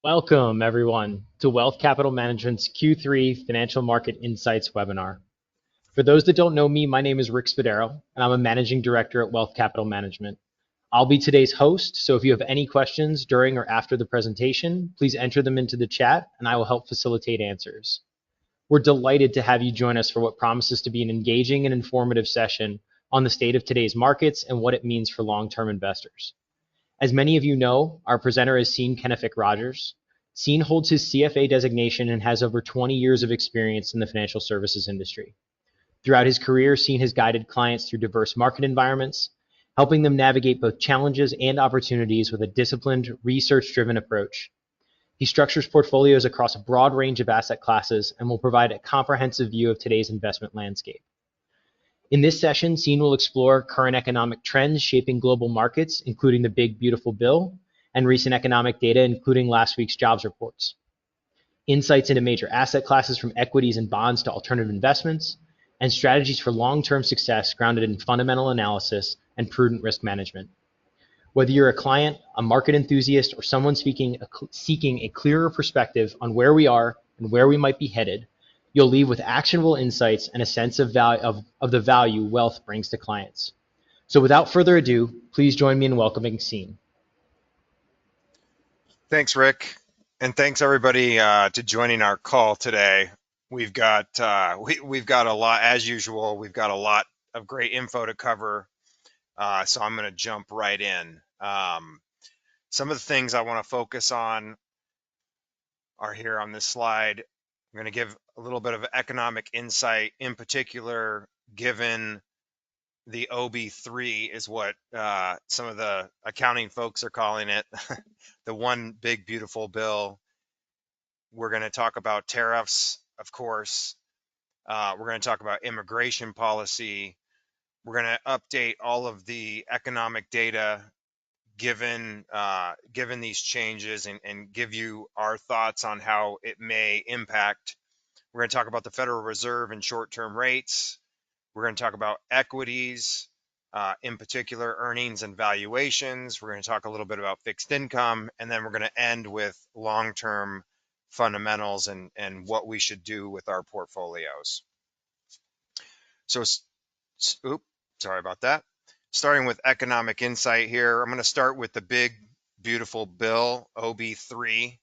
Welcome, everyone, to Wealth Capital Management's Q3 Financial Market Insights webinar. For those that don't know me, my name is Rick Spadaro, and I'm a Managing Director at Wealth Capital Management. I'll be today's host, so if you have any questions during or after the presentation, please enter them into the chat, and I will help facilitate answers. We're delighted to have you join us for what promises to be an engaging and informative session on the state of today's markets and what it means for long-term investors. As many of you know, our presenter is Cean Rogers. Cean holds his CFA designation and has over 20 years of experience in the financial services industry. Throughout his career, Cean has guided clients through diverse market environments, helping them navigate both challenges and opportunities with a disciplined, research-driven approach. He structures portfolios across a broad range of asset classes and will provide a comprehensive view of today's investment landscape. In this session, Cean will explore current economic trends shaping global markets, including the Big Beautiful Bill, and recent economic data, including last week's jobs reports. Insights into major asset classes from equities and bonds to alternative investments, and strategies for long-term success grounded in fundamental analysis and prudent risk management. Whether you're a client, a market enthusiast, or someone seeking a clearer perspective on where we are and where we might be headed, you'll leave with actionable insights and a sense of the value wealth brings to clients. So without further ado, please join me in welcoming Cean. Thanks, Rick, and thanks everybody to joining our call today. We've got we've got a lot, as usual. We've got a lot of great info to cover, so I'm going to jump right in. Some of the things I want to focus on are here on this slide. I'm going to give a little bit of economic insight, in particular, given the OB3 is what some of the accounting folks are calling it, the one big beautiful bill. We're going to talk about tariffs, of course. We're going to talk about immigration policy. We're going to update all of the economic data given these changes and give you our thoughts on how it may impact. We're going to talk about the Federal Reserve and short-term rates. We're going to talk about equities, in particular earnings and valuations. We're going to talk a little bit about fixed income, and then we're going to end with long-term fundamentals and what we should do with our portfolios. So, sorry about that. Starting with economic insight here, I'm going to start with the big, beautiful bill, OB3.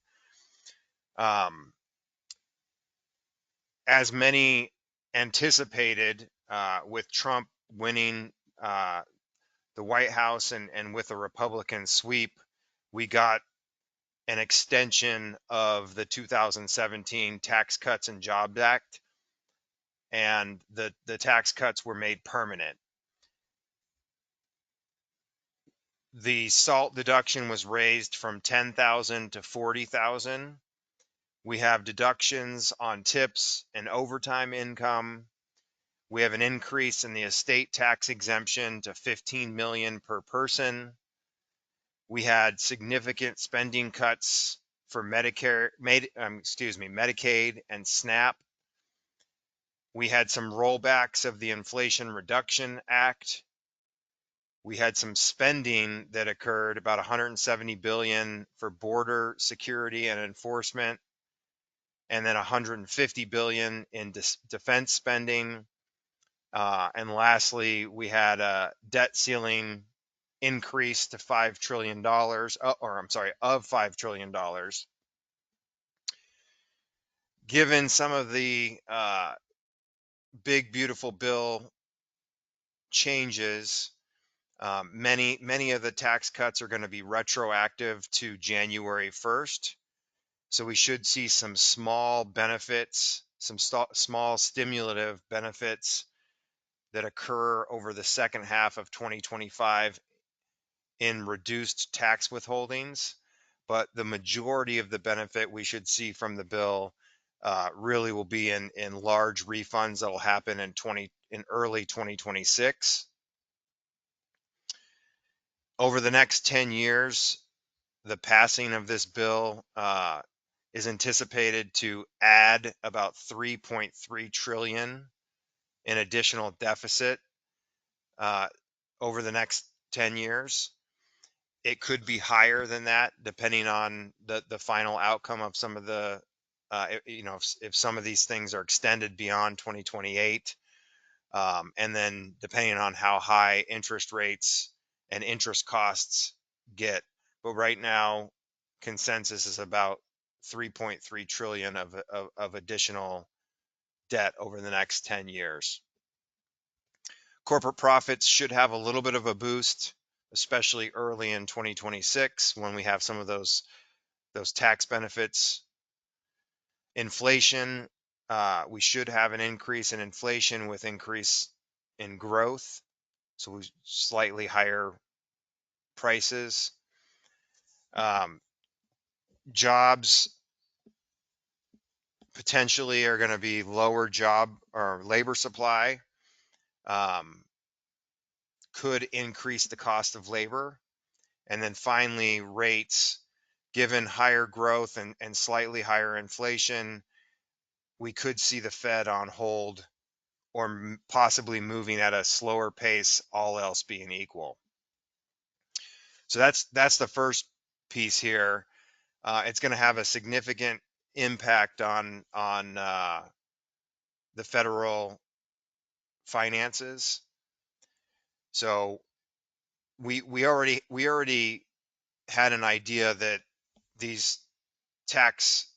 As many anticipated, with Trump winning the White House and with a Republican sweep, we got an extension of the 2017 Tax Cuts and Jobs Act, and the tax cuts were made permanent. The SALT deduction was raised from $10,000 to $40,000. We have deductions on tips and overtime income. We have an increase in the estate tax exemption to $15 million per person. We had significant spending cuts for Medicaid and SNAP. We had some rollbacks of the Inflation Reduction Act. We had some spending that occurred, about $170 billion for border security and enforcement, and then $150 billion in defense spending. And lastly, we had a debt ceiling increase to $5 trillion, of $5 trillion. Given some of the big, beautiful bill changes, many of the tax cuts are going to be retroactive to January 1st. So we should see some small benefits, some small stimulative benefits that occur over the second half of 2025 in reduced tax withholdings. But the majority of the benefit we should see from the bill really will be in large refunds that will happen in early 2026. Over the next 10 years, the passing of this bill is anticipated to add about 3.3 trillion in additional deficit over the next 10 years. It could be higher than that depending on the final outcome of some of the, if some of these things are extended beyond 2028. And then depending on how high interest rates and interest costs get. But right now, consensus is about 3.3 trillion of additional debt over the next 10 years. Corporate profits should have a little bit of a boost, especially early in 2026 when we have some of those tax benefits. Inflation, we should have an increase in inflation with increase in growth, so we slightly higher prices. Jobs potentially are going to be lower job or labor supply, could increase the cost of labor. And then finally, rates, given higher growth and slightly higher inflation, we could see the Fed on hold or possibly moving at a slower pace, all else being equal. So that's the first piece here. It's going to have a significant impact on the federal finances. So we already had an idea that these tax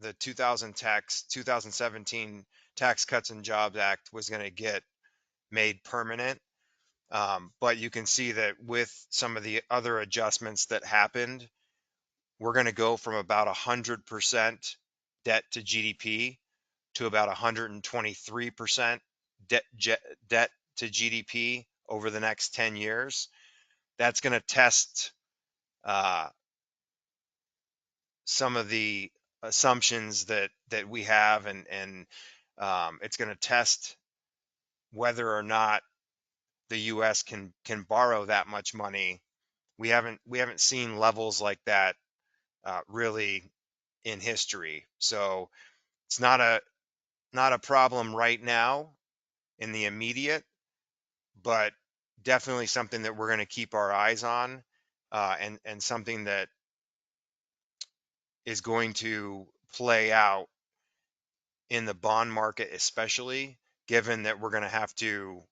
the 2017 Tax Cuts and Jobs Act was going to get made permanent. But you can see that with some of the other adjustments that happened, we're going to go from about 100% debt to GDP to about 123% debt to GDP over the next 10 years. That's going to test some of the assumptions that we have, and it's going to test whether or not the U.S. can borrow that much money. We haven't seen levels like that really in history. So it's not a problem right now in the immediate, but definitely something that we're going to keep our eyes on, and something that is going to play out in the bond market, especially given that we're going to have to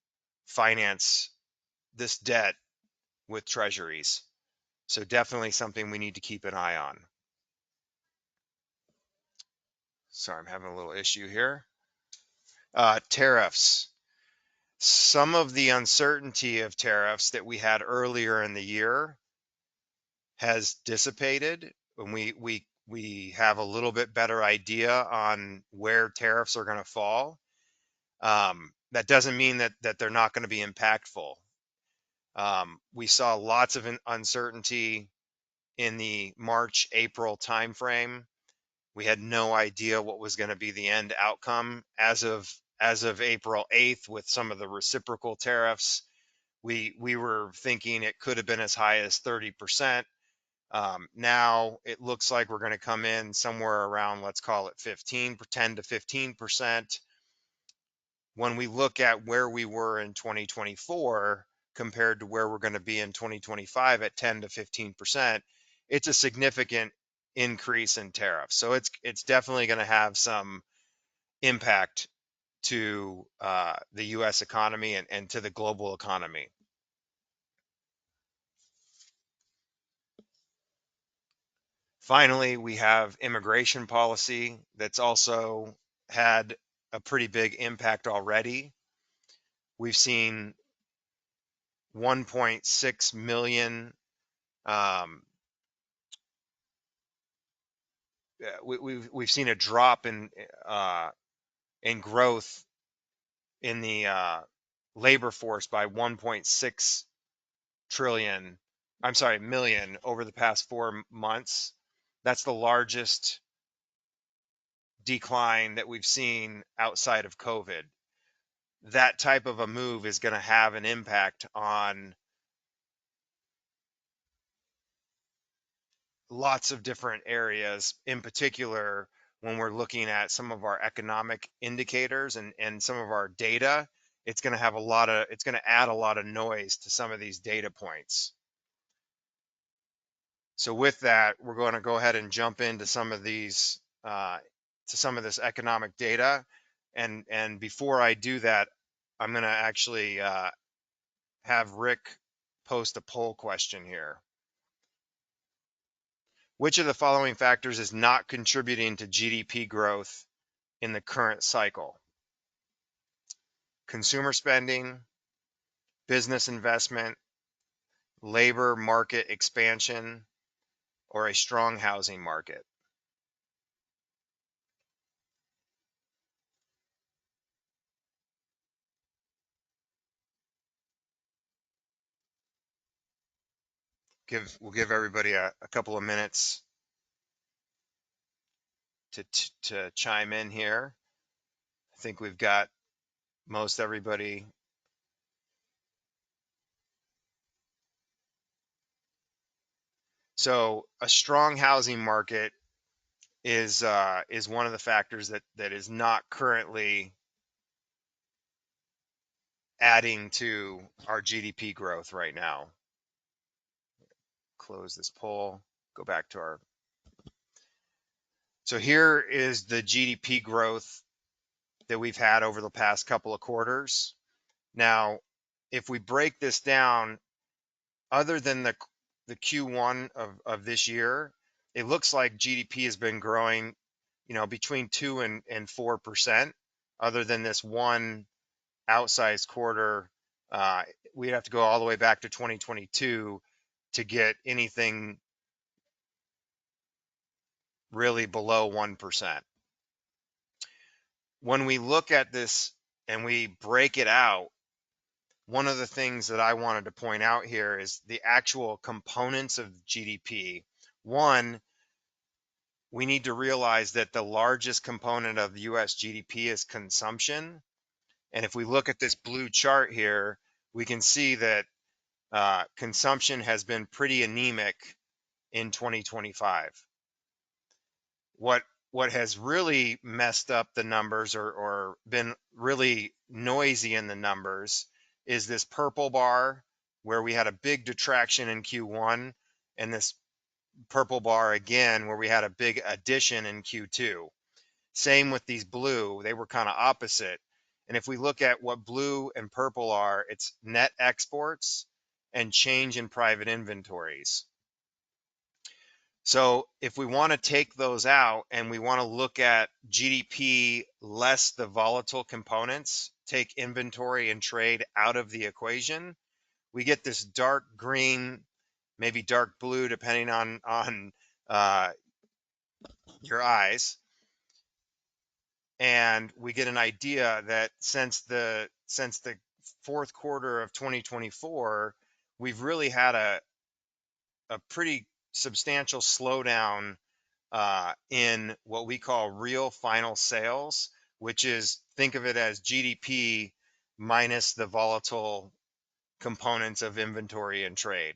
finance this debt with treasuries. So definitely something we need to keep an eye on. Sorry, I'm having a little issue here. Tariffs. Some of the uncertainty of tariffs that we had earlier in the year has dissipated, and we have a little bit better idea on where tariffs are going to fall. That doesn't mean that they're not going to be impactful. We saw lots of uncertainty in the March-April timeframe. We had no idea what was going to be the end outcome as of April 8th with some of the reciprocal tariffs. We were thinking it could have been as high as 30%. Now it looks like we're going to come in somewhere around, let's call it 10 to 15%. When we look at where we were in 2024 compared to where we're going to be in 2025 at 10 to 15%, it's a significant increase in tariffs. So it's definitely going to have some impact to the U.S. economy and to the global economy. Finally, we have immigration policy that's also had a pretty big impact already. We've seen 1.6 million. We've seen a drop in growth in the labor force by 1.6 million over the past 4 months. That's the largest decline that we've seen outside of COVID. That type of a move is going to have an impact on lots of different areas, in particular when we're looking at some of our economic indicators and some of our data. It's going to add a lot of noise to some of these data points. So with that, we're going to go ahead and jump into some of these, to some of this economic data. And before I do that, I'm going to actually have Rick post a poll question here. Which of the following factors is not contributing to GDP growth in the current cycle? Consumer spending, business investment, labor market expansion, or a strong housing market? We'll give everybody a couple of minutes to chime in here. I think we've got most everybody. So a strong housing market is one of the factors that is not currently adding to our GDP growth right now. Close this poll, go back to our. So here is the GDP growth that we've had over the past couple of quarters. Now, if we break this down, other than the Q1 of this year, it looks like GDP has been growing, between 2 and 4%. Other than this one outsized quarter, we'd have to go all the way back to 2022 to get anything really below 1%. When we look at this and we break it out, one of the things that I wanted to point out here is the actual components of GDP. One, we need to realize that the largest component of US GDP is consumption. And if we look at this blue chart here, we can see that consumption has been pretty anemic in 2025. What has really messed up the numbers or been really noisy in the numbers is this purple bar where we had a big detraction in Q1, and this purple bar again where we had a big addition in Q2. Same with these blue, they were kind of opposite. And if we look at what blue and purple are, it's net exports and change in private inventories. So if we want to take those out and we want to look at GDP less the volatile components, take inventory and trade out of the equation, we get this dark green, maybe dark blue, depending on your eyes. And we get an idea that since the fourth quarter of 2024, we've really had a pretty substantial slowdown in what we call real final sales, which is, think of it as GDP minus the volatile components of inventory and trade.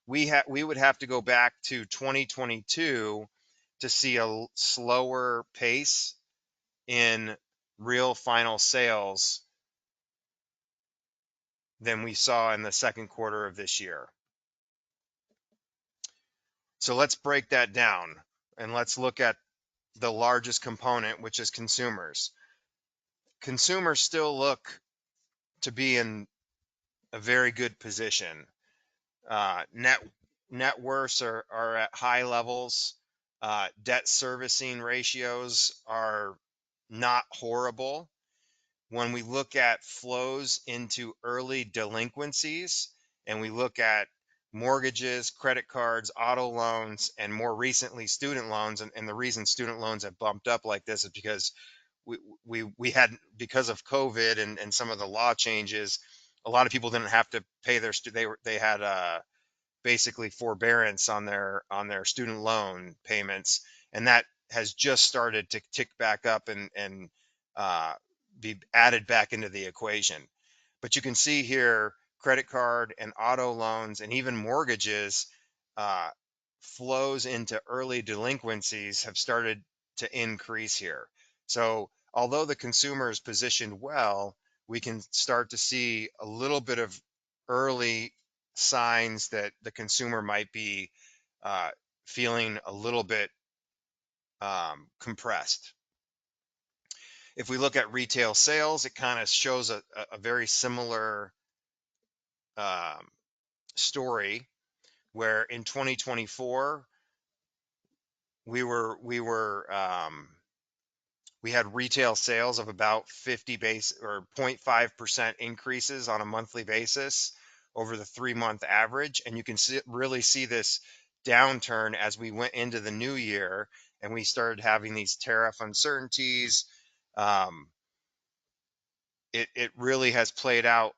We would have to go back to 2022 to see a slower pace in real final sales than we saw in the second quarter of this year. So let's break that down and let's look at the largest component, which is consumers. Consumers still look to be in a very good position. Net worths are at high levels. Debt servicing ratios are not horrible. When we look at flows into early delinquencies and we look at mortgages, credit cards, auto loans, and more recently student loans, and the reason student loans have bumped up like this is because we had, because of COVID and some of the law changes, a lot of people didn't have to pay their they had basically forbearance on their student loan payments, and that has just started to tick back up and be added back into the equation. But you can see here, credit card and auto loans and even mortgages, flows into early delinquencies have started to increase here. So although the consumer is positioned well, we can start to see a little bit of early signs that the consumer might be uh, feeling a little bit compressed. If we look at retail sales, it kind of shows a very similar um, story, where in 2024 we had retail sales of about 50 base or 0.5% increases on a monthly basis over the 3-month average. And you can really see this downturn as we went into the new year and we started having these tariff uncertainties. Um, it really has played out,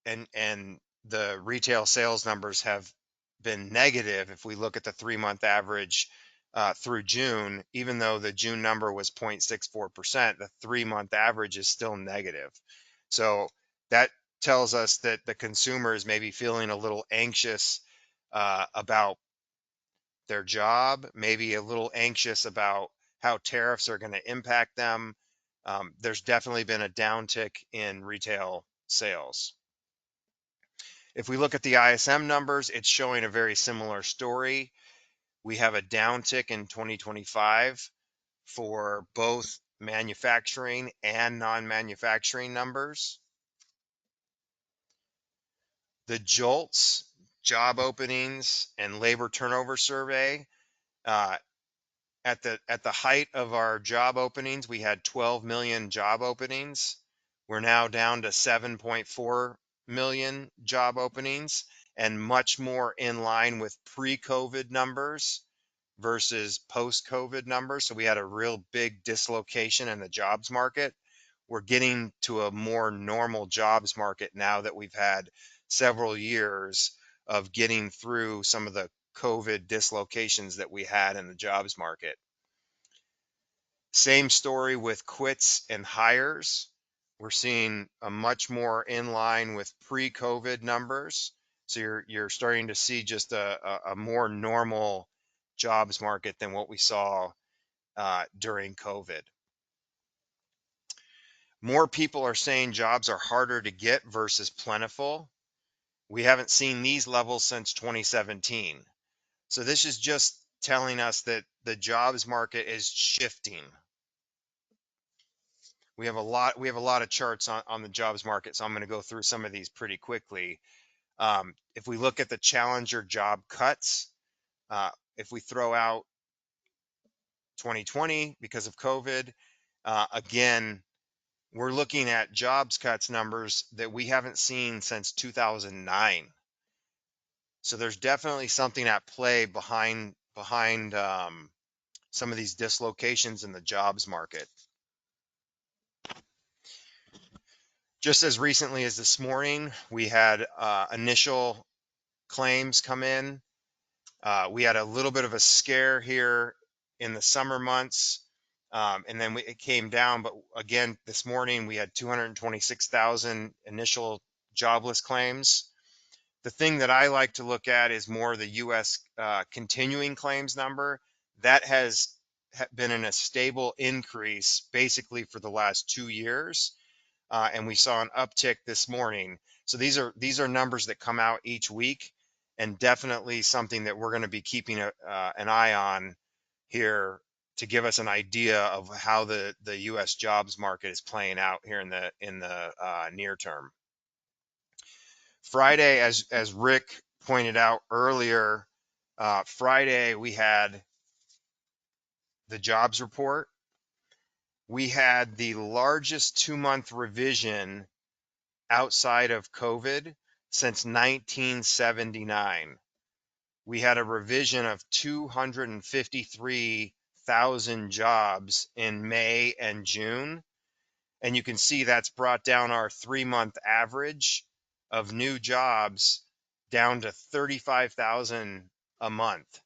and the retail sales numbers have been negative. If we look at the 3-month average through June, even though the June number was 0.64%, the 3-month average is still negative. So that tells us that the consumers may be feeling a little anxious about their job, maybe a little anxious about how tariffs are going to impact them. There's definitely been a downtick in retail sales. If we look at the ISM numbers, it's showing a very similar story. We have a downtick in 2025 for both manufacturing and non-manufacturing numbers. The JOLTS, job openings and labor turnover survey, uh, at the height of our job openings, we had 12 million job openings. We're now down to 7.4 million job openings, and much more in line with pre-COVID numbers versus post-COVID numbers. So we had a real big dislocation in the jobs market. We're getting to a more normal jobs market now that we've had several years of getting through some of the COVID dislocations that we had in the jobs market. Same story with quits and hires. We're seeing a much more in line with pre-COVID numbers. So you're starting to see just a more normal jobs market than what we saw during COVID. More people are saying jobs are harder to get versus plentiful. We haven't seen these levels since 2017. So this is just telling us that the jobs market is shifting. We have a lot of charts on the jobs market, so I'm going to go through some of these pretty quickly. If we look at the challenger job cuts, if we throw out 2020 because of COVID, again, we're looking at jobs cuts numbers that we haven't seen since 2009. So there's definitely something at play behind some of these dislocations in the jobs market. Just as recently as this morning, we had initial claims come in. We had a little bit of a scare here in the summer months, and then it came down. But again, this morning we had 226,000 initial jobless claims. The thing that I like to look at is more the U.S. Continuing claims number. That has been in a stable increase basically for the last 2 years. And we saw an uptick this morning. So these are numbers that come out each week, and definitely something that we're going to be keeping an eye on here to give us an idea of how the U.S. jobs market is playing out here in the near term. Friday, as Rick pointed out earlier, Friday we had the jobs report. We had the largest 2-month revision outside of COVID since 1979. We had a revision of 253,000 jobs in May and June. And you can see that's brought down our 3-month average of new jobs down to 35,000 a month.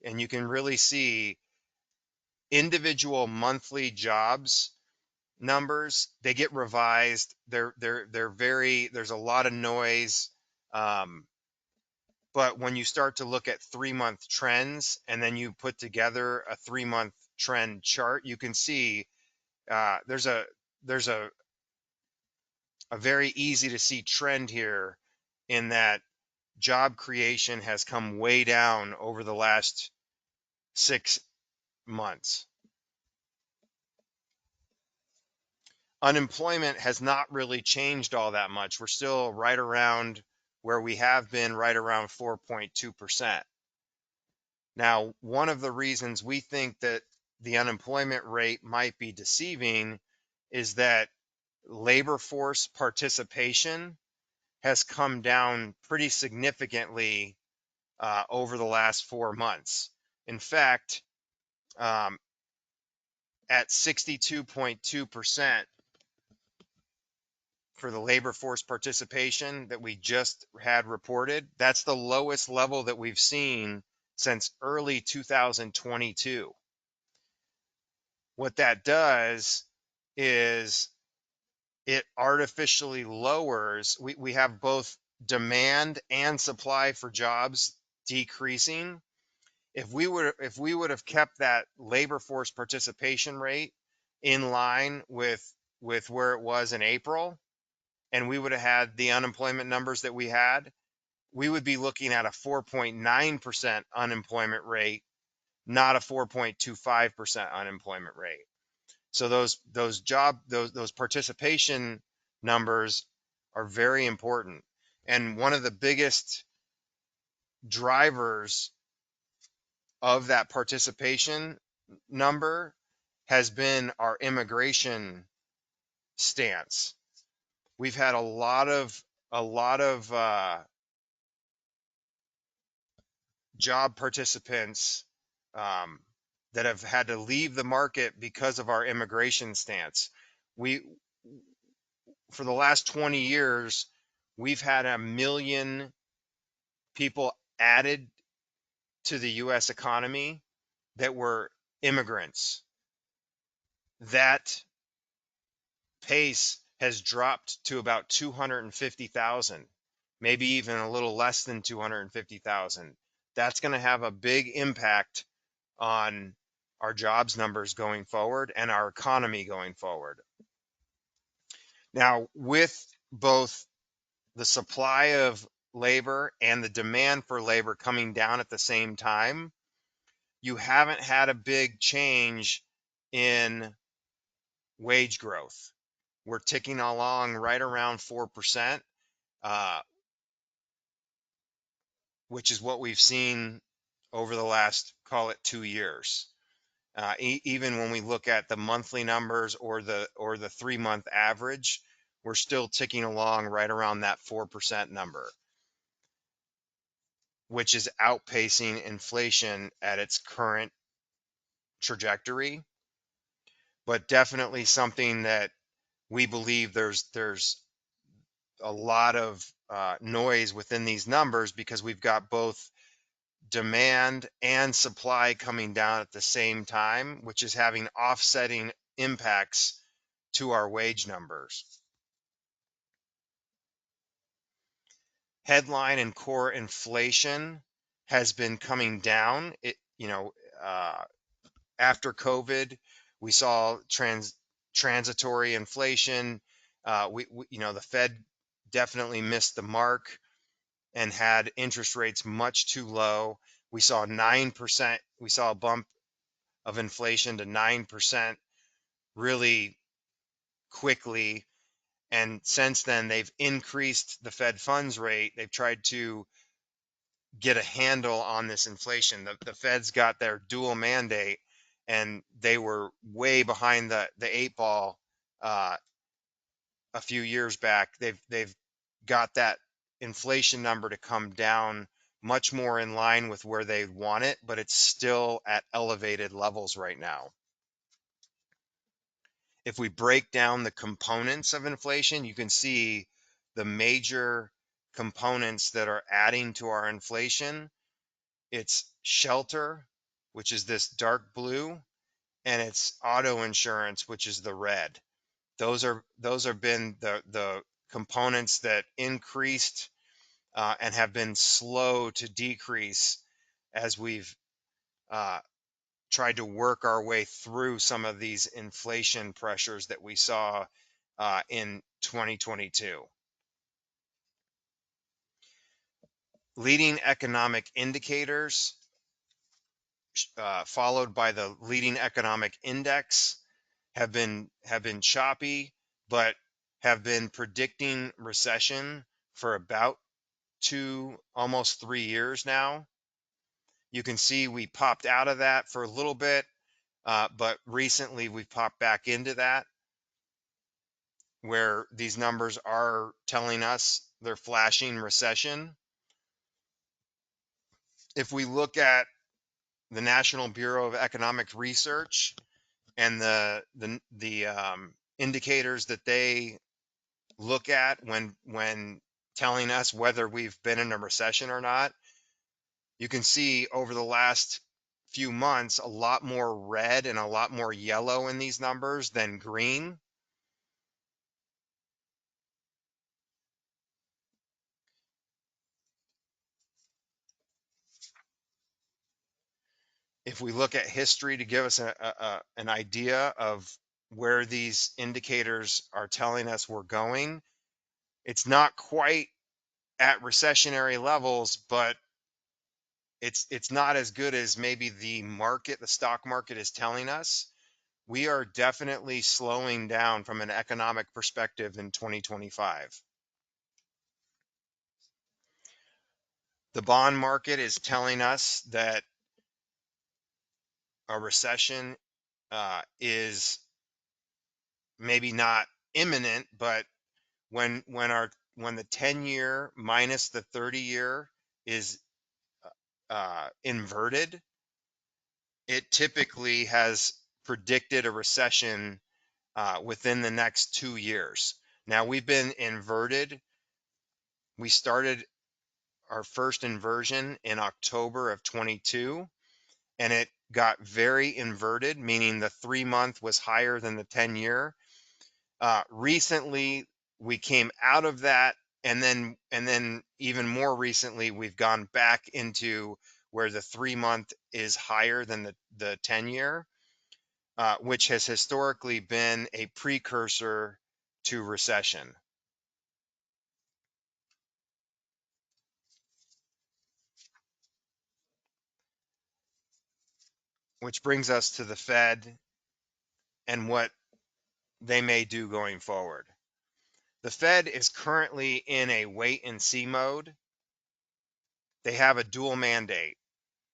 And you can really see individual monthly jobs numbers, they get revised. They're very, there's a lot of noise. But when you start to look at 3-month trends and then you put together a 3-month trend chart, you can see there's a very easy to see trend here, in that job creation has come way down over the last 6 months. Unemployment has not really changed all that much. We're still right around where we have been, right around 4.2%. Now, one of the reasons we think that the unemployment rate might be deceiving is that labor force participation has come down pretty significantly over the last 4 months. In fact, at 62.2% for the labor force participation that we just had reported, that's the lowest level that we've seen since early 2022. What that does is it artificially lowers, we have both demand and supply for jobs decreasing. If we would have kept that labor force participation rate in line with where it was in April, and we would have had the unemployment numbers that we had, we would be looking at a 4.9% unemployment rate, not a 4.25% unemployment rate. So those participation numbers are very important. And one of the biggest drivers of that participation number has been our immigration stance. We've had a lot of job participants that have had to leave the market because of our immigration stance. We, for the last 20 years, we've had 1 million people added to the U.S. economy that were immigrants. That pace has dropped to about 250,000, maybe even a little less than 250,000. That's going to have a big impact on our jobs numbers going forward and our economy going forward. Now, with both the supply of labor and the demand for labor coming down at the same time, you haven't had a big change in wage growth. We're ticking along right around 4%, which is what we've seen over the last, call it 2 years. Even when we look at the monthly numbers or the 3-month average, we're still ticking along right around that 4% number, which is outpacing inflation at its current trajectory. But definitely something that we believe there's a lot of noise within these numbers, because we've got both demand and supply coming down at the same time, which is having offsetting impacts to our wage numbers. Headline and core inflation has been coming down. After COVID, we saw transitory inflation. The Fed definitely missed the mark and had interest rates much too low. We saw 9%. We saw a bump of inflation to 9% really quickly. And since then, they've increased the Fed funds rate. They've tried to get a handle on this inflation. The Fed's got their dual mandate, and they were way behind the 8 ball a few years back. They've got that inflation number to come down much more in line with where they want it, but it's still at elevated levels right now. If we break down the components of inflation, you can see the major components that are adding to our inflation. It's shelter, which is this dark blue, and it's auto insurance, which is the red. Those have been the components that increased and have been slow to decrease as we've tried to work our way through some of these inflation pressures that we saw in 2022. leading economic indicators, followed by the leading economic index, have been choppy, but have been predicting recession for about almost 3 years now. You can see we popped out of that for a little bit, but recently we've popped back into that, where these numbers are telling us they're flashing recession. If we look at the National Bureau of Economic Research and the indicators that they look at when telling us whether we've been in a recession or not, you can see over the last few months a lot more red and a lot more yellow in these numbers than green. If we look at history to give us an idea of where these indicators are telling us we're going, it's not quite at recessionary levels, but it's not as good as maybe the stock market is telling us. We are definitely slowing down from an economic perspective in 2025. The bond market is telling us that a recession is maybe not imminent, but when the 10-year minus the 30-year is inverted, it typically has predicted a recession within the next 2 years. Now we've been inverted. We started our first inversion in October of 22, and it got very inverted, meaning the 3-month was higher than the 10-year. Recently, we came out of that, and then even more recently, we've gone back into where the 3-month is higher than the 10-year, which has historically been a precursor to recession. Which brings us to the Fed and what they may do going forward. The Fed is currently in a wait and see mode. They have a dual mandate.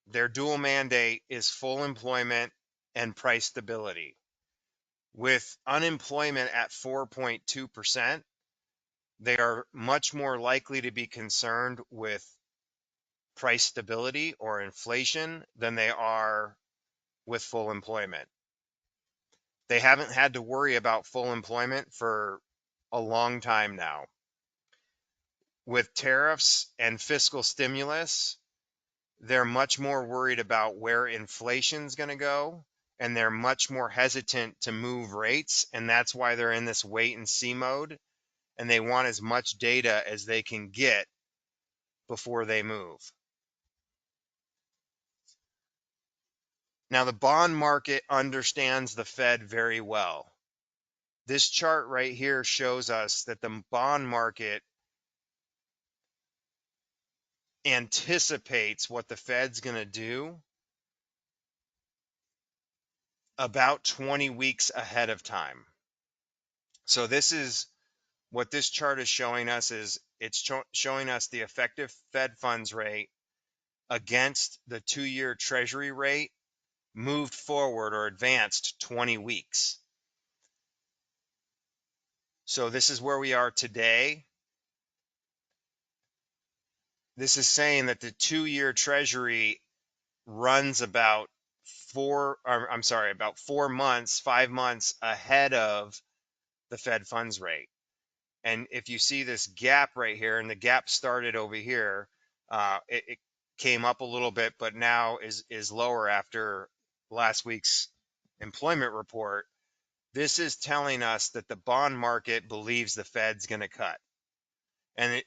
Their dual mandate is full employment and price stability. With unemployment at 4.2%, they are much more likely to be concerned with price stability or inflation than they are with full employment. They haven't had to worry about full employment for a long time now. With tariffs and fiscal stimulus, they're much more worried about where inflation's going to go, and they're much more hesitant to move rates, and that's why they're in this wait and see mode, and they want as much data as they can get before they move. Now, the bond market understands the Fed very well. This chart right here shows us that the bond market anticipates what the Fed's going to do about 20 weeks ahead of time. So this is what this chart is showing us is it's showing us the effective Fed funds rate against the 2-year treasury rate moved forward or advanced 20 weeks. So this is where we are today. This is saying that the 2-year treasury runs about 4 months, 5 months ahead of the Fed funds rate. And if you see this gap right here, and the gap started over here, it came up a little bit, but now is lower after last week's employment report. This is telling us that the bond market believes the Fed's going to cut. And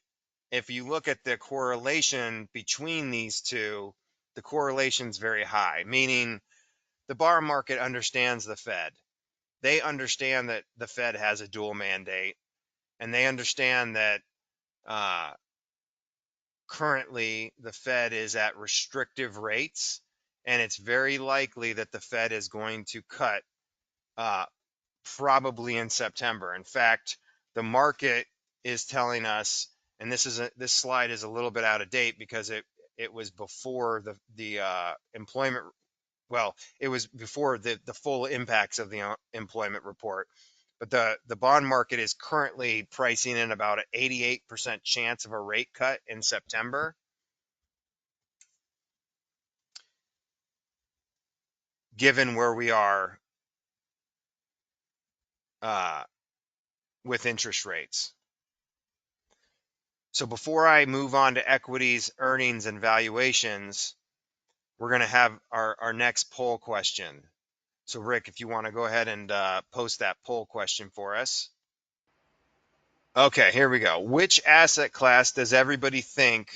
if you look at the correlation between these two, the correlation is very high, meaning the bond market understands the Fed. They understand that the Fed has a dual mandate, and they understand that currently the Fed is at restrictive rates, and it's very likely that the Fed is going to cut uh, probably in September. In fact, the market is telling us, and this slide is a little bit out of date because it was before the employment. Well, it was before the full impacts of the employment report. But the bond market is currently pricing in about an 88% chance of a rate cut in September, given where we are uh, with interest rates. So before I move on to equities, earnings, and valuations, we're going to have our next poll question. So Rick, if you want to go ahead and post that poll question for us. Okay, here we go. Which asset class does everybody think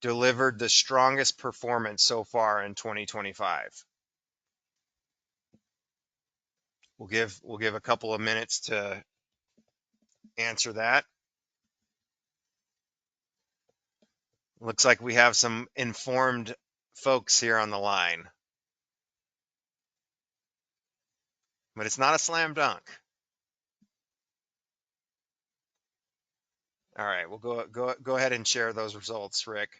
delivered the strongest performance so far in 2025? We'll give a couple of minutes to answer that. Looks like we have some informed folks here on the line, but it's not a slam dunk. All right, we'll go ahead and share those results, Rick.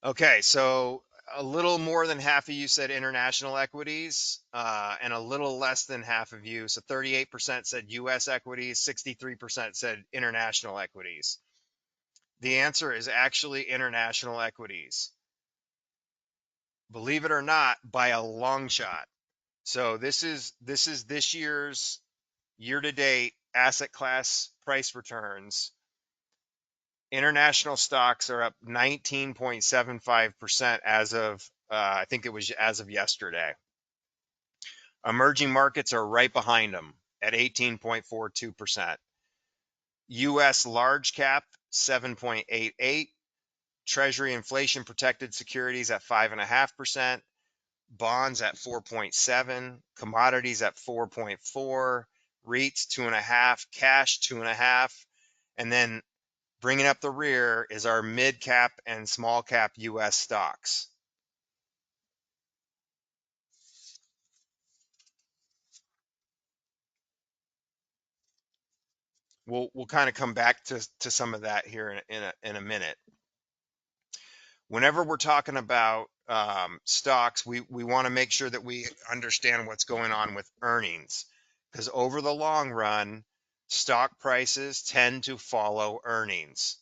Okay, so a little more than half of you said international equities, and a little less than half of you, so 38% said U.S. equities, 63% said international equities. The answer is actually international equities. Believe it or not, by a long shot. So this is this year's year-to-date asset class price returns. International stocks are up 19.75% as of, I think it was as of yesterday. Emerging markets are right behind them at 18.42%. U.S. large cap, 7.88. Treasury inflation protected securities at 5.5%. Bonds at 4.7. Commodities at 4.4. REITs 2.5. Cash 2.5. And then bringing up the rear is our mid cap and small cap U.S. stocks. We'll kind of come back to some of that here in a minute. Whenever we're talking about stocks, we want to make sure that we understand what's going on with earnings, because over the long run, stock prices tend to follow earnings.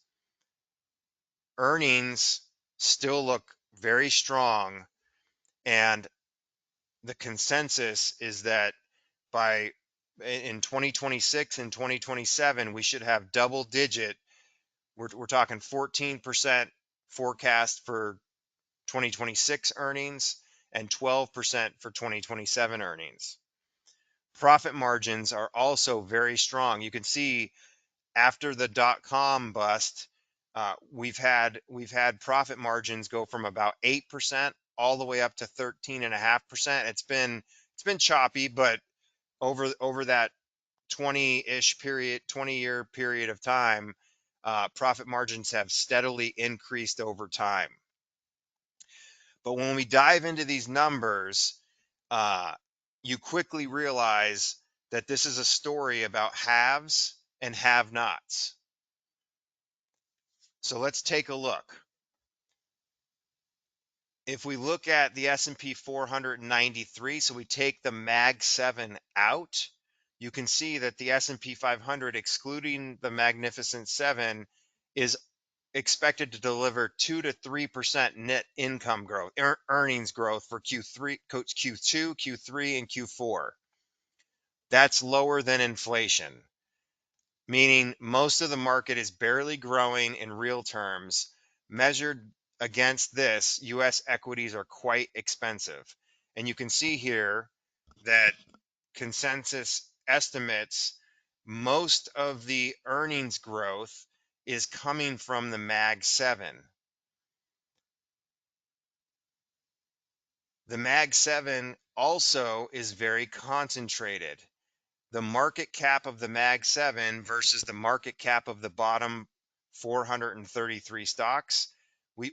Earnings still look very strong, and the consensus is that by in 2026 and 2027 we should have double digit, we're talking 14% forecast for 2026 earnings and 12% for 2027 earnings. Profit margins are also very strong. You can see after the dot-com bust, we've had profit margins go from about 8% all the way up to 13.5%. It's been choppy, but over that 20-year period of time, profit margins have steadily increased over time. But when we dive into these numbers, you quickly realize that this is a story about haves and have-nots. So let's take a look. If we look at the S&P 493, so we take the Mag 7 out, you can see that the S&P 500, excluding the Magnificent Seven, is expected to deliver 2 to 3% net income growth, earnings growth for Q2, Q3, and Q4. That's lower than inflation, meaning most of the market is barely growing in real terms. Measured against this, U.S. equities are quite expensive. And you can see here that consensus estimates most of the earnings growth is coming from the Mag 7. The Mag 7 also is very concentrated. The market cap of the Mag 7 versus the market cap of the bottom 433 stocks. We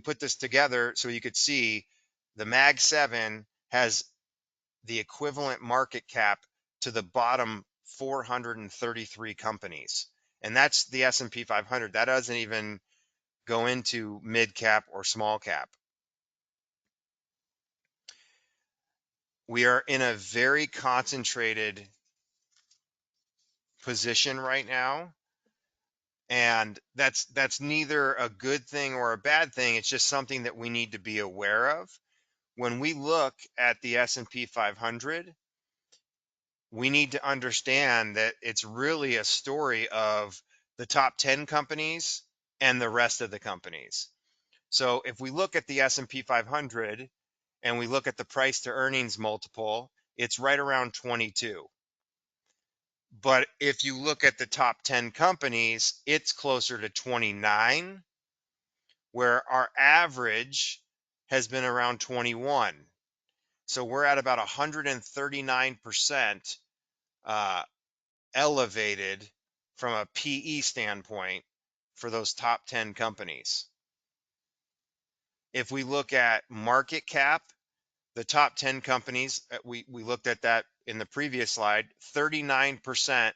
put this together so you could see the Mag 7 has the equivalent market cap to the bottom 433 companies. And that's the S&P 500. That doesn't even go into mid cap or small cap. We are in a very concentrated position right now, and that's neither a good thing or a bad thing. It's just something that we need to be aware of. When we look at the S&P 500, we need to understand that it's really a story of the top 10 companies and the rest of the companies. So if we look at the S&P 500 and we look at the price to earnings multiple, it's right around 22. But if you look at the top 10 companies, it's closer to 29, where our average has been around 21. So we're at about 139% elevated from a PE standpoint for those top 10 companies. If we look at market cap, the top 10 companies, we looked at that in the previous slide, 39%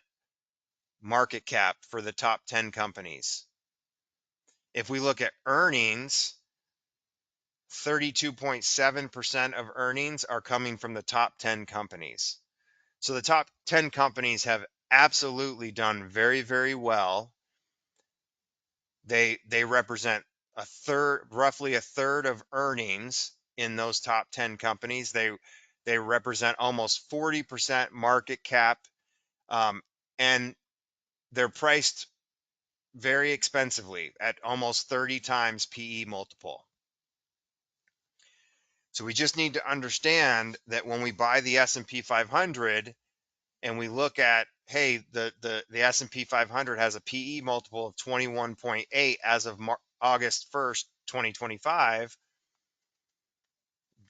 market cap for the top 10 companies. If we look at earnings, 32.7% of earnings are coming from the top 10 companies. So the top 10 companies have absolutely done very, very well. They represent a third, roughly a third of earnings in those top 10 companies. They represent almost 40% market cap, and they're priced very expensively at almost 30 times PE multiple. So we just need to understand that when we buy the S&P 500 and we look at, hey, the S&P 500 has a PE multiple of 21.8 as of August 1st, 2025,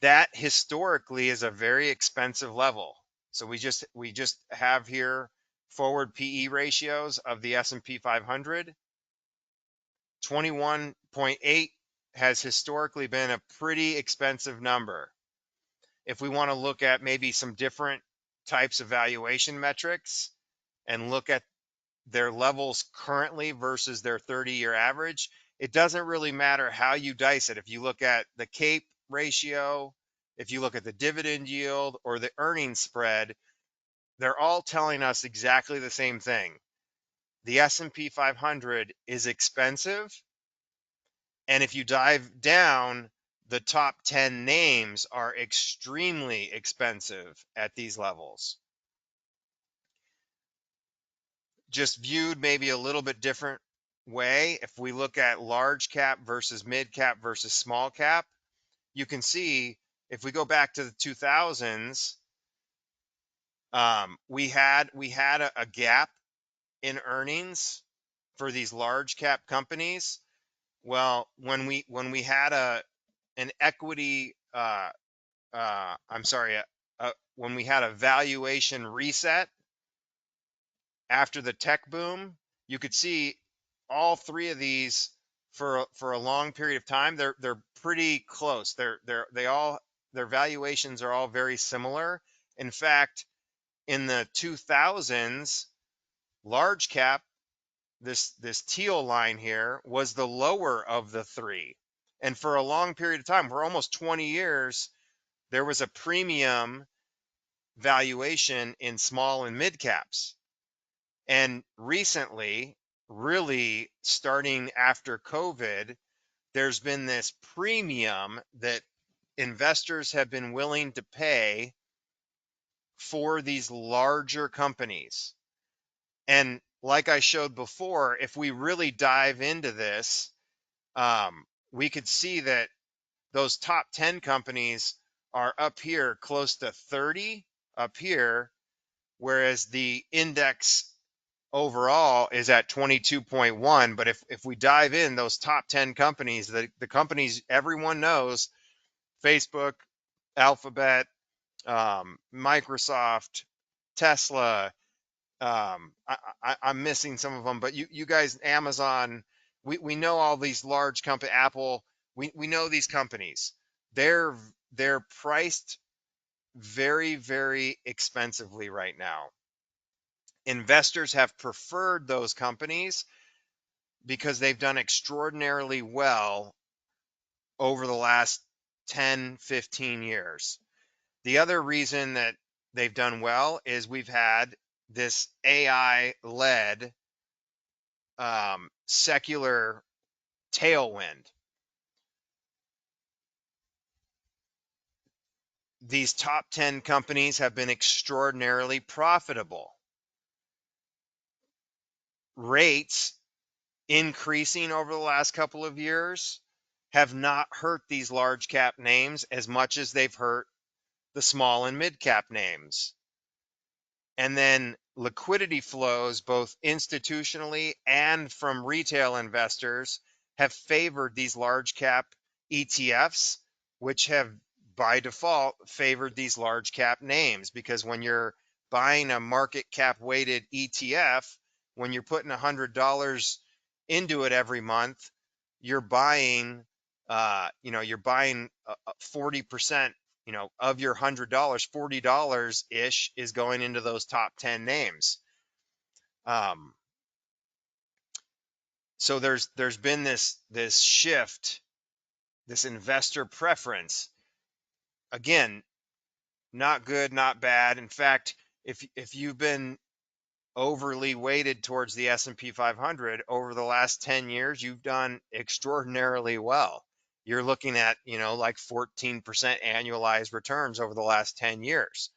that historically is a very expensive level. So we just have here forward PE ratios of the S&P 500. 21.8 has historically been a pretty expensive number. If we want to look at maybe some different types of valuation metrics and look at their levels currently versus their 30-year average, it doesn't really matter how you dice it. If you look at the CAPE ratio, if you look at the dividend yield or the earnings spread, they're all telling us exactly the same thing. The S&P 500 is expensive, and if you dive down, the top 10 names are extremely expensive at these levels. Just viewed maybe a little bit different way, if we look at large cap versus mid cap versus small cap, you can see if we go back to the 2000s, we had a gap in earnings for these large cap companies. Well, when we had an equity, when we had a valuation reset after the tech boom, you could see all three of these for a long period of time. They're pretty close. Their valuations are all very similar. In fact, in the 2000s, large cap, this teal line here, was the lower of the three. And for a long period of time, for almost 20 years, there was a premium valuation in small and mid caps. And recently, really starting after COVID, there's been this premium that investors have been willing to pay for these larger companies. And like I showed before, if we really dive into this, we could see that those top 10 companies are up here close to 30 up here, whereas the index overall is at 22.1. But if we dive in, those top 10 companies, the companies everyone knows, Facebook, Alphabet, Microsoft, Tesla, I'm missing some of them, but you guys, Amazon, We know all these large company, Apple, we know these companies. They're priced very, very expensively right now. Investors have preferred those companies because they've done extraordinarily well over the last 10, 15 years. The other reason that they've done well is we've had this AI led secular tailwind. These top 10 companies have been extraordinarily profitable. Rates increasing over the last couple of years have not hurt these large cap names as much as they've hurt the small and mid cap names. And then liquidity flows, both institutionally and from retail investors, have favored these large cap ETFs, which have by default favored these large cap names. Because when you're buying a market cap weighted ETF, when you're putting $100 into it every month, you're buying, you're buying 40%, of your $100, $40 ish is going into those top 10 names. So there's been this shift, this investor preference. Again, not good, not bad. In fact, if you've been overly weighted towards the S&P 500 over the last 10 years, you've done extraordinarily well. You're looking at, like 14% annualized returns over the last 10 years.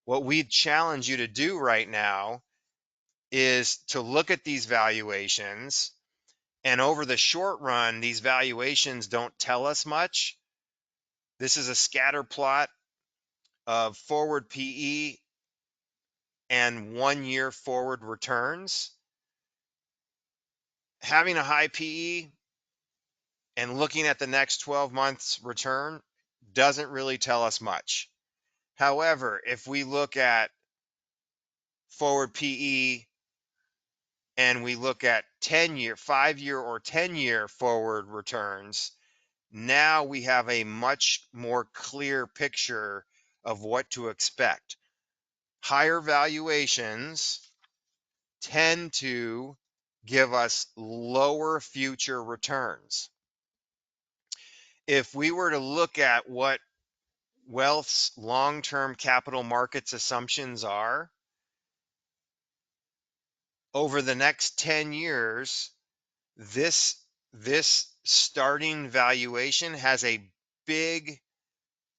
What we challenge you to do right now is to look at these valuations, and over the short run, these valuations don't tell us much. This is a scatter plot of forward PE and 1 year forward returns. Having a high PE and looking at the next 12 months return doesn't really tell us much. However, if we look at forward PE and we look at 10-year, 5-year or 10-year forward returns, now we have a much more clear picture of what to expect. Higher valuations tend to give us lower future returns. If we were to look at what Wealth's long-term capital markets assumptions are, over the next 10 years, this starting valuation has a big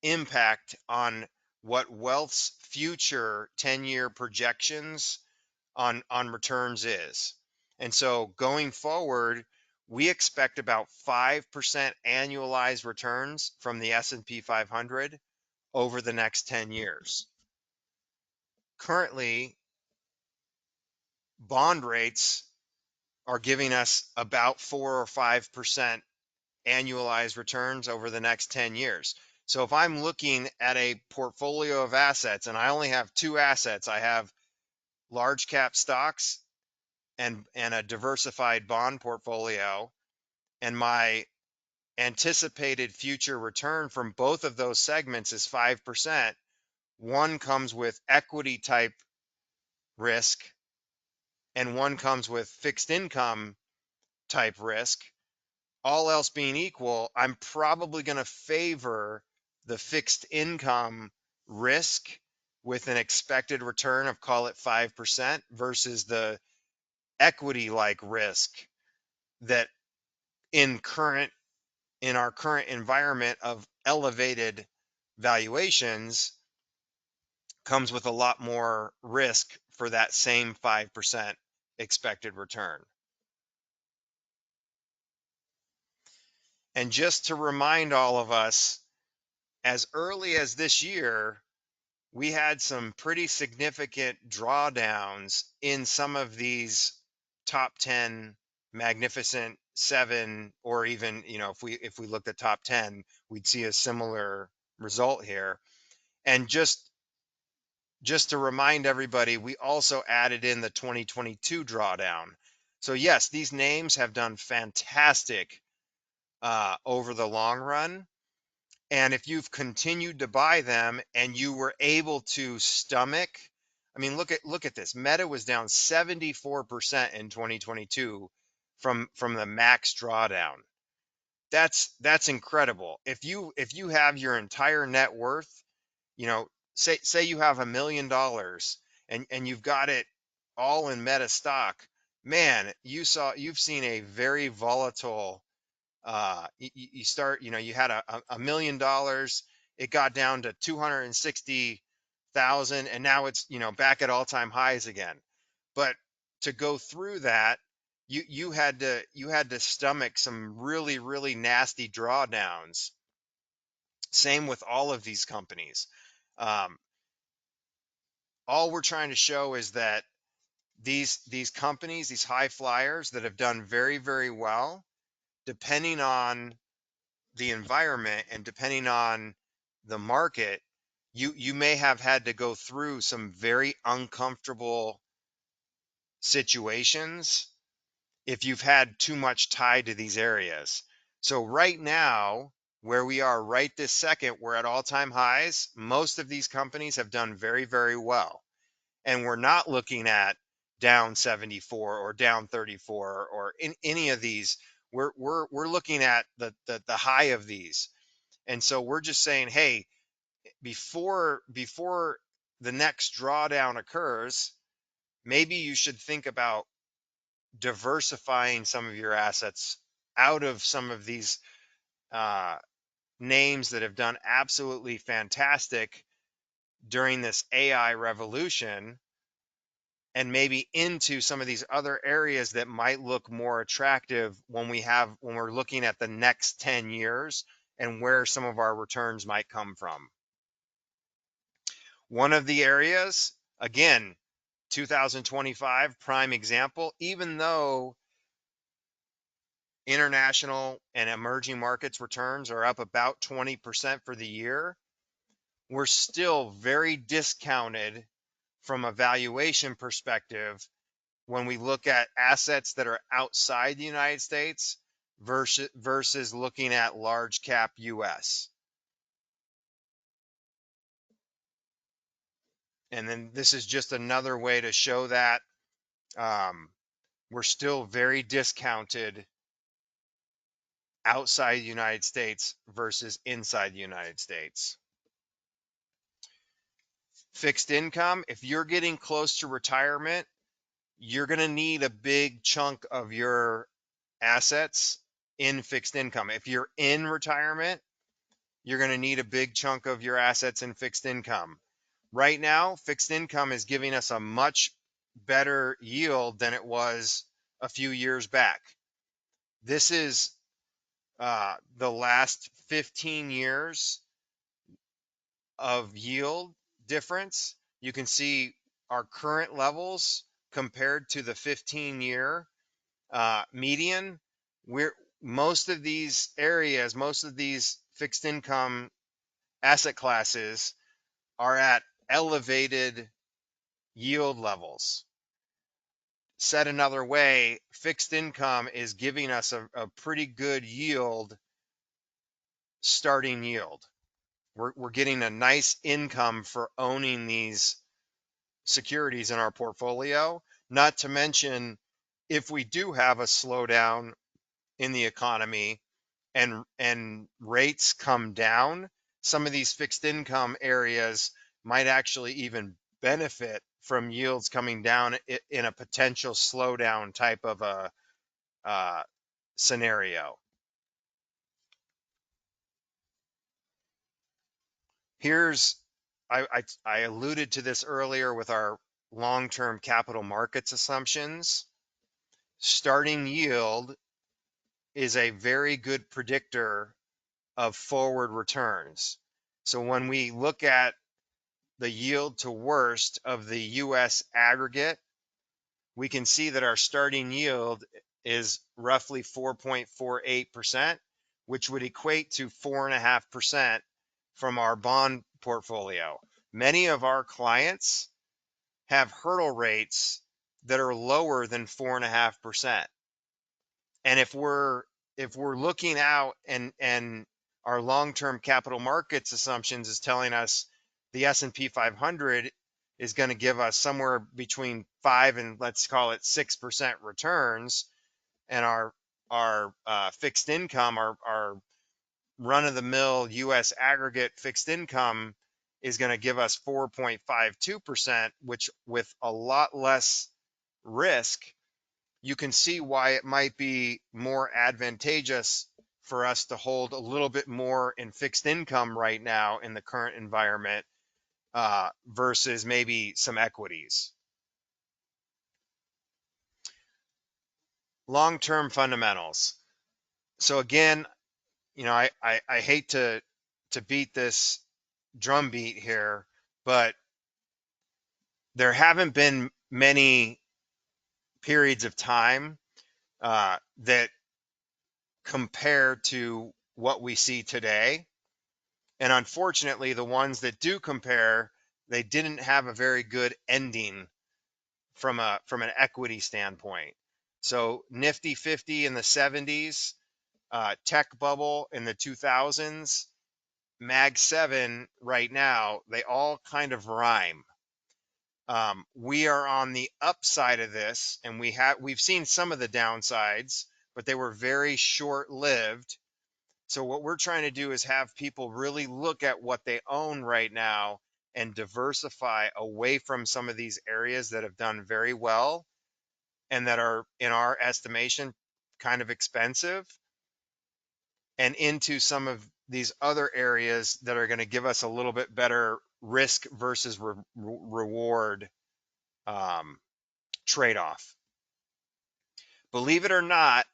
impact on what Wealth's future 10-year projections on returns is. And so going forward, we expect about 5% annualized returns from the S&P 500 over the next 10 years. Currently, bond rates are giving us about 4 or 5% annualized returns over the next 10 years. So if I'm looking at a portfolio of assets and I only have two assets, I have large cap stocks and a diversified bond portfolio, and my anticipated future return from both of those segments is 5%. One comes with equity type risk and one comes with fixed income type risk. All else being equal, I'm probably going to favor the fixed income risk with an expected return of, call it 5%, versus the equity like risk that in our current environment of elevated valuations comes with a lot more risk for that same 5% expected return. And just to remind all of us, as early as this year, we had some pretty significant drawdowns in some of these top 10 magnificent seven, or even, if we looked at top 10, we'd see a similar result here. And just to remind everybody, we also added in the 2022 drawdown. So yes, these names have done fantastic over the long run. And if you've continued to buy them and you were able to stomach, I mean, look at this. Meta was down 74% in 2022 from the max drawdown. That's incredible. If you have your entire net worth, you know, say you have $1 million and you've got it all in Meta stock, man, you've seen a very volatile you start, you had $1 million, it got down to 260,000, and now it's, back at all-time highs again. But to go through that, you had to stomach some really, really nasty drawdowns. Same with all of these companies. Um, all we're trying to show is that these companies, these high flyers that have done very, very well, depending on the environment and depending on the market, you may have had to go through some very uncomfortable situations if you've had too much tied to these areas. So right now, where we are right this second, we're at all-time highs. Most of these companies have done very, very well. And we're not looking at down 74 or down 34 or in any of these. We're looking at the high of these. And so we're just saying, hey, before the next drawdown occurs, maybe you should think about diversifying some of your assets out of some of these uh, names that have done absolutely fantastic during this AI revolution, and maybe into some of these other areas that might look more attractive when we're looking at the next 10 years and where some of our returns might come from. One of the areas, again, 2025 prime example, even though international and emerging markets returns are up about 20% for the year, we're still very discounted from a valuation perspective when we look at assets that are outside the United States versus looking at large cap US. And then this is just another way to show that we're still very discounted outside the United States versus inside the United States. Fixed income, if you're getting close to retirement, you're going to need a big chunk of your assets in fixed income. If you're in retirement, you're going to need a big chunk of your assets in fixed income. Right now, fixed income is giving us a much better yield than it was a few years back. This is the last 15 years of yield difference. You can see our current levels compared to the 15-year median. Most of these areas, most of these fixed income asset classes are at elevated yield levels. Said another way, fixed income is giving us a pretty good yield, starting yield. We're getting a nice income for owning these securities in our portfolio. Not to mention, if we do have a slowdown in the economy and rates come down, some of these fixed income areas might actually even benefit from yields coming down in a potential slowdown type of a scenario. Here's I alluded to this earlier with our long-term capital markets assumptions. Starting yield is a very good predictor of forward returns. So when we look at the yield to worst of the US aggregate, we can see that our starting yield is roughly 4.48%, which would equate to 4.5% from our bond portfolio. Many of our clients have hurdle rates that are lower than 4.5%. And if we're looking out and our long-term capital markets assumptions is telling us the S&P 500 is going to give us somewhere between 5 and let's call it 6% returns, and our fixed income, our run-of-the-mill U.S. aggregate fixed income is going to give us 4.52%, which with a lot less risk, you can see why it might be more advantageous for us to hold a little bit more in fixed income right now in the current environment versus maybe some equities. Long-term fundamentals. So again, I hate to beat this drumbeat here, but there haven't been many periods of time that compare to what we see today. And unfortunately, the ones that do compare, they didn't have a very good ending from an equity standpoint. So Nifty 50 in the 70s, tech bubble in the 2000s, Mag 7 right now, they all kind of rhyme. We are on the upside of this, and we've seen some of the downsides, but they were very short-lived. So what we're trying to do is have people really look at what they own right now and diversify away from some of these areas that have done very well and that are, in our estimation, kind of expensive, and into some of these other areas that are going to give us a little bit better risk versus reward trade-off. Believe it or not,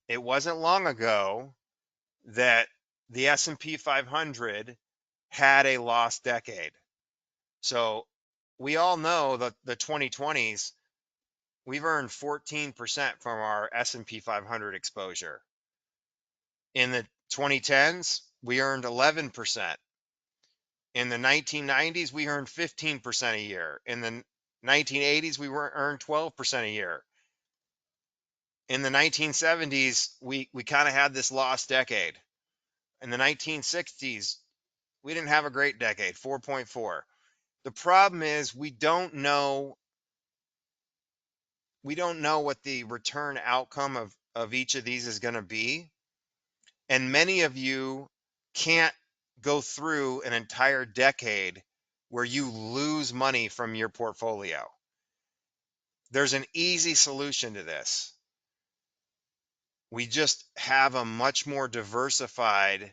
it wasn't long ago that the S&P 500 had a lost decade. So we all know that the 2020s, we've earned 14% from our S&P 500 exposure. In the 2010s, we earned 11%. In the 1990s, we earned 15% a year. In the 1980s, we earned 12% a year. In the 1970s, we kind of had this lost decade. In the 1960s, we didn't have a great decade, 4.4. The problem is we don't know what the return outcome of each of these is going to be. And many of you can't go through an entire decade where you lose money from your portfolio. There's an easy solution to this. We just have a much more diversified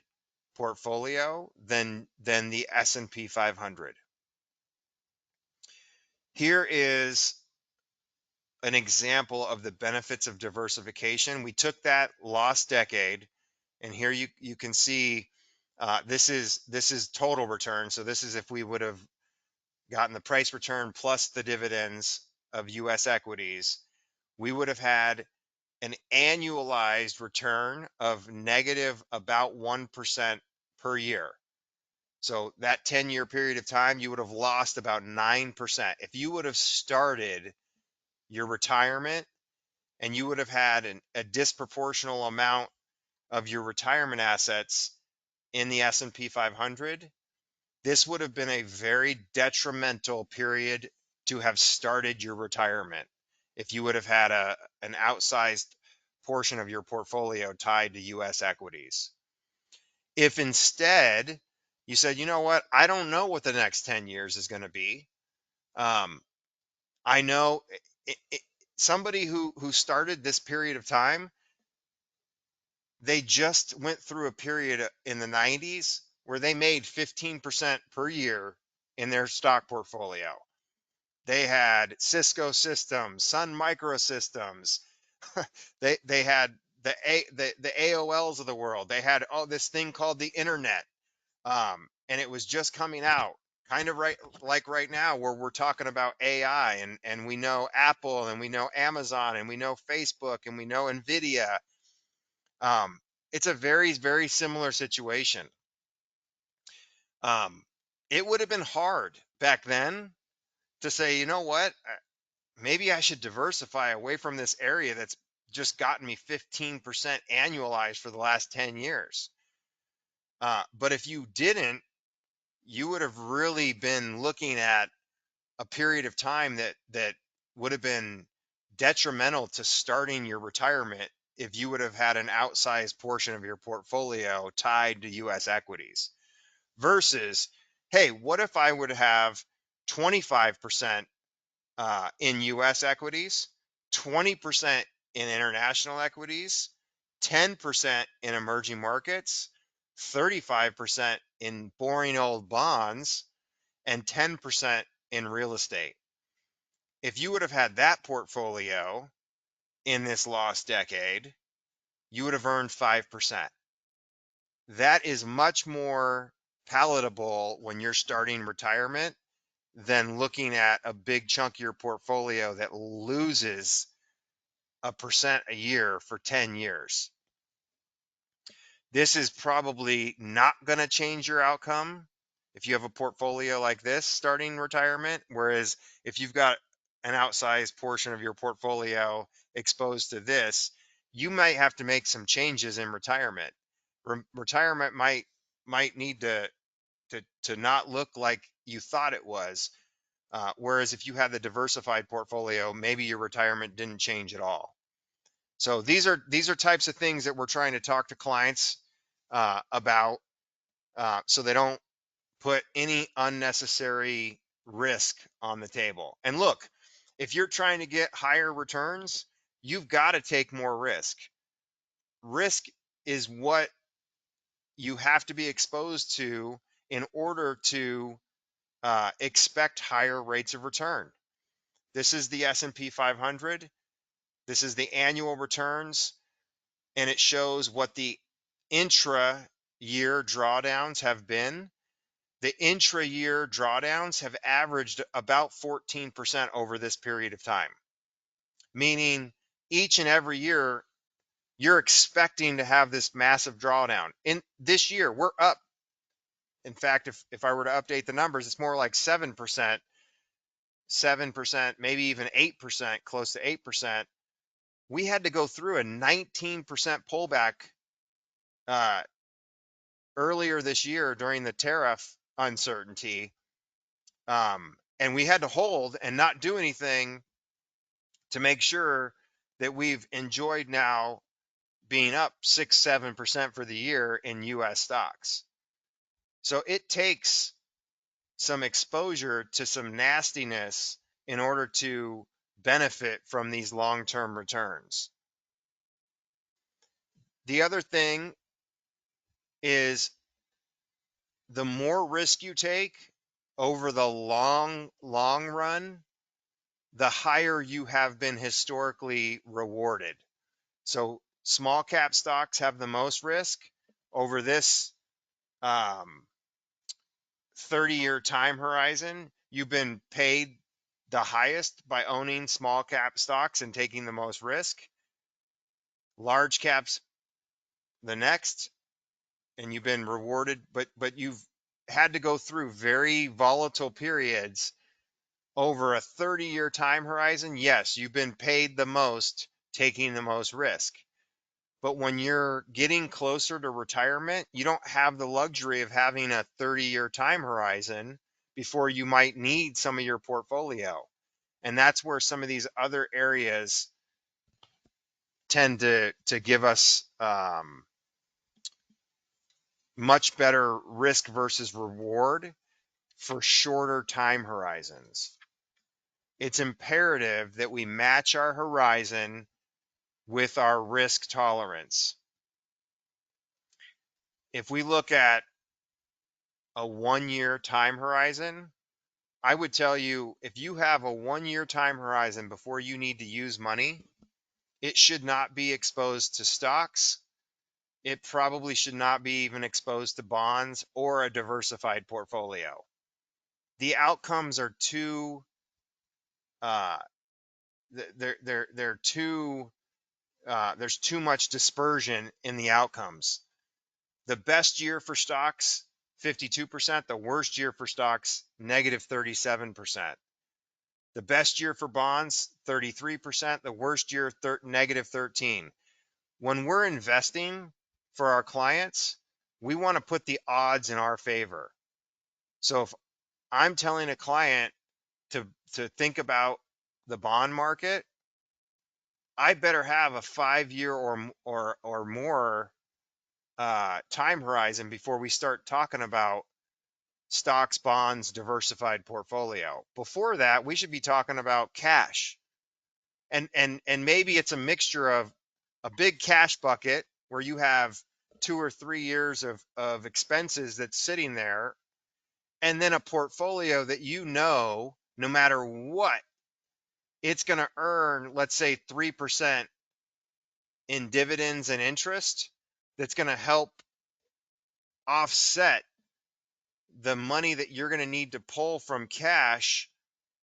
portfolio than the S&P 500. Here is an example of the benefits of diversification. We took that lost decade, and here you can see this is total return. So this is if we would have gotten the price return plus the dividends of U.S. equities, we would have had an annualized return of negative about 1% per year. So that 10-year period of time, you would have lost about 9%. If you would have started your retirement and you would have had a disproportional amount of your retirement assets in the S&P 500, this would have been a very detrimental period to have started your retirement if you would have had an outsized portion of your portfolio tied to U.S. equities. If instead you said, you know what, I don't know what the next 10 years is going to be. I know somebody who started this period of time, they just went through a period in the 90s where they made 15% per year in their stock portfolio. They had Cisco Systems, Sun Microsystems. they had the AOLs of the world. They had this thing called the internet, and it was just coming out, kind of right now where we're talking about AI, and we know Apple, and we know Amazon, and we know Facebook, and we know Nvidia. It's a very, very similar situation. It would have been hard back then to say, you know what, maybe I should diversify away from this area that's just gotten me 15% annualized for the last 10 years. But if you didn't, you would have really been looking at a period of time that would have been detrimental to starting your retirement if you would have had an outsized portion of your portfolio tied to US equities versus, hey, what if I would have 25% in US equities, 20% in international equities, 10% in emerging markets, 35% in boring old bonds, and 10% in real estate. If you would have had that portfolio in this lost decade, you would have earned 5%. That is much more palatable when you're starting retirement than looking at a big chunk of your portfolio that loses a percent a year for 10 years. This is probably not going to change your outcome if you have a portfolio like this starting retirement. Whereas if you've got an outsized portion of your portfolio exposed to this, you might have to make some changes in retirement. Retirement might need to not look like you thought it was. Whereas if you had the diversified portfolio, maybe your retirement didn't change at all. So these are types of things that we're trying to talk to clients about, so they don't put any unnecessary risk on the table. And look, if you're trying to get higher returns, you've got to take more risk. Risk is what you have to be exposed to in order to expect higher rates of return. This is the S&P 500. This is the annual returns, and it shows what the intra-year drawdowns have been. The intra-year drawdowns have averaged about 14% over this period of time, meaning each and every year you're expecting to have this massive drawdown. In this year, we're up. In fact, if I were to update the numbers, it's more like 7%, maybe even 8%, close to 8%. We had to go through a 19% pullback earlier this year during the tariff uncertainty. And we had to hold and not do anything to make sure that we've enjoyed now being up 6-7% for the year in US stocks. So it takes some exposure to some nastiness in order to benefit from these long-term returns. The other thing is, the more risk you take over the long run, the higher you have been historically rewarded. So small cap stocks have the most risk over this 30-year time horizon. You've been paid the highest by owning small cap stocks and taking the most risk. Large caps the next, and you've been rewarded, but you've had to go through very volatile periods over a 30-year time horizon. Yes, you've been paid the most, taking the most risk. But when you're getting closer to retirement, you don't have the luxury of having a 30-year time horizon before you might need some of your portfolio. And that's where some of these other areas tend to give us much better risk versus reward for shorter time horizons. It's imperative that we match our horizon with our risk tolerance. If we look at a 1-year time horizon, I would tell you, if you have a 1-year time horizon before you need to use money, it should not be exposed to stocks. It probably should not be even exposed to bonds or a diversified portfolio. The outcomes are too they're too there's too much dispersion in the outcomes. The best year for stocks, 52%. The worst year for stocks, negative 37%. The best year for bonds, 33%. The worst year, negative 13. When we're investing for our clients, we want to put the odds in our favor. So if I'm telling a client to think about the bond market, I better have a 5 year or more time horizon before we start talking about stocks, bonds, diversified portfolio. Before that, we should be talking about cash. And maybe it's a mixture of a big cash bucket where you have 2 or 3 years of expenses that's sitting there, and then a portfolio that no matter what, it's going to earn, let's say, 3% in dividends and interest, that's going to help offset the money that you're going to need to pull from cash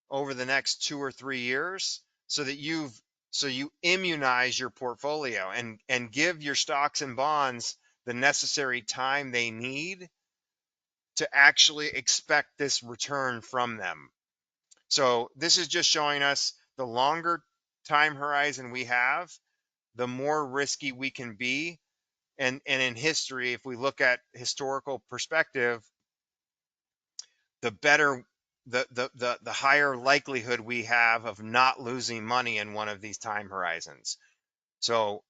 over the next 2 or 3 years, so that you immunize your portfolio and give your stocks and bonds the necessary time they need to actually expect this return from them. So this is just showing us the longer time horizon we have, the more risky we can be. And in history, if we look at historical perspective, the better, the higher likelihood we have of not losing money in one of these time horizons. So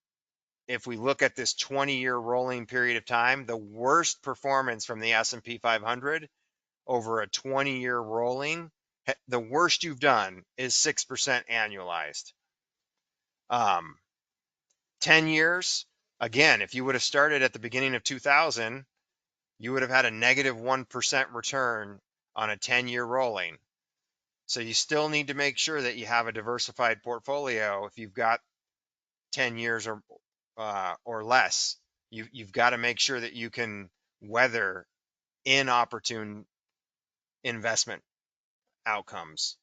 if we look at this 20-year rolling period of time, the worst performance from the S&P 500 over a 20-year rolling, the worst you've done is 6% annualized. 10 years, again, if you would have started at the beginning of 2000, you would have had a negative 1% return on a 10-year rolling. So you still need to make sure that you have a diversified portfolio. If you've got 10 years or less, you've got to make sure that you can weather inopportune investment outcomes.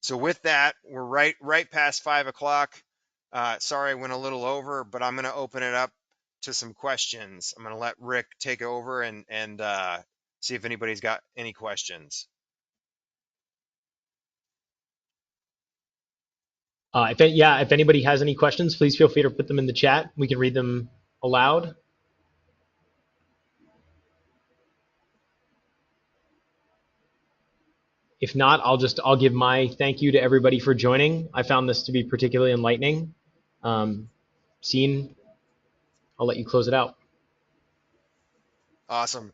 So with that, we're right past 5 o'clock. Sorry, I went a little over, but I'm going to open it up to some questions. I'm going to let Rick take over and see if anybody's got any questions. If anybody has any questions, please feel free to put them in the chat. We can read them aloud. If not, I'll give my thank you to everybody for joining. I found this to be particularly enlightening. Cean, I'll let you close it out. Awesome.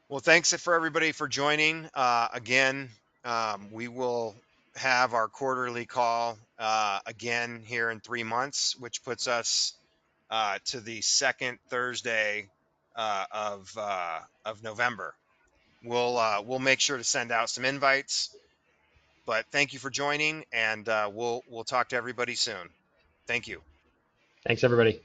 Well, thanks for everybody for joining. Again, we will have our quarterly call again here in 3 months, which puts us to the second Thursday of November. We'll make sure to send out some invites. But thank you for joining, and we'll talk to everybody soon. Thank you. Thanks, everybody.